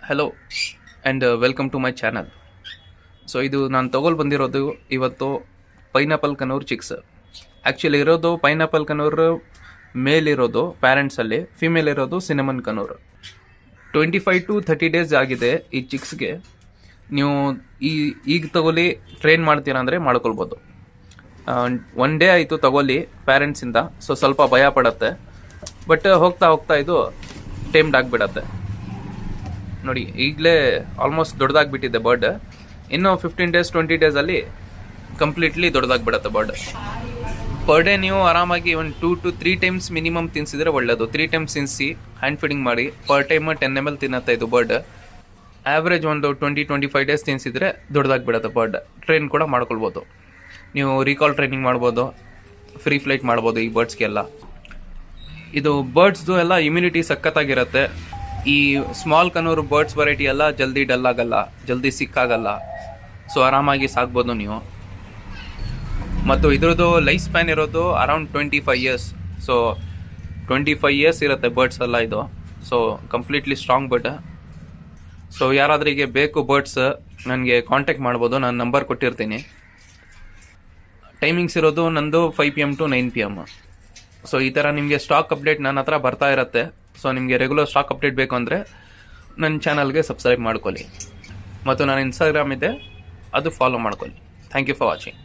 Hello and welcome to my channel. So ಇದು ನಾನು ತೊಗೊಳ್ ಬಂದಿರೋದು ಇವತ್ತು ಪೈನಾಪಲ್ ಕನೂರ್ ಚಿಕ್ಸ್. ಆ್ಯಕ್ಚುಲಿ ಇರೋದು ಪೈನಾಪಲ್ ಕನೂರ್ ಮೇಲಿರೋದು ಪ್ಯಾರೆಂಟ್ಸಲ್ಲಿ, ಫಿಮೇಲ್ ಇರೋದು ಸಿನಮನ್ ಕನೂರ್. 25 to 30 ಡೇಸ್ ಆಗಿದೆ ಈ ಚಿಕ್ಸ್ಗೆ. ನೀವು ಈಗ ತಗೊಳ್ಳಿ ಟ್ರೈನ್ ಮಾಡ್ತೀರಾ ಅಂದರೆ ಮಾಡ್ಕೊಳ್ಬೋದು. 1 ಡೇ ಆಯಿತು ತಗೊಳ್ಳಿ ಪ್ಯಾರೆಂಟ್ಸಿಂದ, ಸೊ ಸ್ವಲ್ಪ ಭಯ ಪಡತ್ತೆ. ಬಟ್ ಹೋಗ್ತಾ ಹೋಗ್ತಾ ಇದು ಟೇಮ್ಡ್ ಆಗಿಬಿಡತ್ತೆ. ನೋಡಿ ಈಗಲೇ ಆಲ್ಮೋಸ್ಟ್ ದೊಡ್ಡದಾಗ್ಬಿಟ್ಟಿದೆ ಬರ್ಡ್. ಇನ್ನು 15 ಡೇಸ್ 20 ಡೇಸಲ್ಲಿ ಕಂಪ್ಲೀಟ್ಲಿ ದೊಡ್ಡದಾಗ್ಬಿಡತ್ತೆ ಬರ್ಡ್. ಪರ್ ಡೇ ನೀವು ಆರಾಮಾಗಿ ಒಂದು 2 to 3 ಟೈಮ್ಸ್ ಮಿನಿಮಮ್ ತಿನ್ನಿಸಿದ್ರೆ ಒಳ್ಳೆಯದು. 3 ಟೈಮ್ಸ್ ತಿನ್ನಿಸಿ ಹ್ಯಾಂಡ್ ಫೀಡಿಂಗ್ ಮಾಡಿ. ಪರ್ ಟೈಮ್ 10 ml ತಿನ್ನತ್ತೆ ಇದು ಬರ್ಡ್. ಆ್ಯಾವ್ರೇಜ್ ಒಂದು 20-25 ಡೇಸ್ ತಿನ್ನಿಸಿದ್ರೆ ದೊಡ್ಡದಾಗ್ಬಿಡತ್ತೆ ಬರ್ಡ್. ಟ್ರೈನ್ ಕೂಡ ಮಾಡ್ಕೊಳ್ಬೋದು. ನೀವು ರೀಕಾಲ್ ಟ್ರೈನಿಂಗ್ ಮಾಡ್ಬೋದು, ಫ್ರೀ ಫ್ಲೈಟ್ ಮಾಡ್ಬೋದು ಈ ಬರ್ಡ್ಸ್ಗೆಲ್ಲ. ಇದು ಬರ್ಡ್ಸ್ದು ಎಲ್ಲ ಇಮ್ಯುನಿಟಿ ಸಖತ್ತಾಗಿರುತ್ತೆ. ಈ ಸ್ಮಾಲ್ ಕನೂರ್ ಬರ್ಡ್ಸ್ ವೆರೈಟಿ ಎಲ್ಲ ಜಲ್ದಿ ಡಲ್ ಆಗಲ್ಲ, ಜಲ್ದಿ ಸಿಕ್ಕಾಗಲ್ಲ. ಸೊ ಆರಾಮಾಗಿ ಸಾಕ್ಬೋದು ನೀವು. ಮತ್ತು ಇದ್ರದ್ದು ಲೈಫ್ ಸ್ಪ್ಯಾನ್ ಇರೋದು ಅರೌಂಡ್ 25 ಇಯರ್ಸ್. ಸೊ 25 ಇಯರ್ಸ್ ಇರುತ್ತೆ ಬರ್ಡ್ಸ್ ಎಲ್ಲ ಇದು. So completely strong bird. So ಯಾರಾದ್ರಿಗೆ ಬೇಕು ಬರ್ಡ್ಸ್ ನನಗೆ ಕಾಂಟ್ಯಾಕ್ಟ್ ಮಾಡ್ಬೋದು, ನಾನು ನಂಬರ್ ಕೊಟ್ಟಿರ್ತೀನಿ. ಟೈಮಿಂಗ್ಸ್ ಇರೋದು ನಂದು 5 PM to 9 PM. ಸೊ ಈ ಥರ ನಿಮಗೆ ಸ್ಟಾಕ್ ಅಪ್ಡೇಟ್ ನನ್ನ ಹತ್ರ ಬರ್ತಾ ಇರುತ್ತೆ. ಸೊ ನಿಮಗೆ ರೆಗ್ಯುಲರ್ ಸ್ಟಾಕ್ ಅಪ್ಡೇಟ್ ಬೇಕು ಅಂದರೆ ನನ್ನ ಚಾನಲ್ಗೆ ಸಬ್ಸ್ಕ್ರೈಬ್ ಮಾಡ್ಕೊಳ್ಳಿ. ಮತ್ತು ನನ್ನ ಇನ್ಸ್ಟಾಗ್ರಾಮ್ ಇದೆ, ಅದು ಫಾಲೋ ಮಾಡ್ಕೊಳ್ಳಿ. Thank you for watching.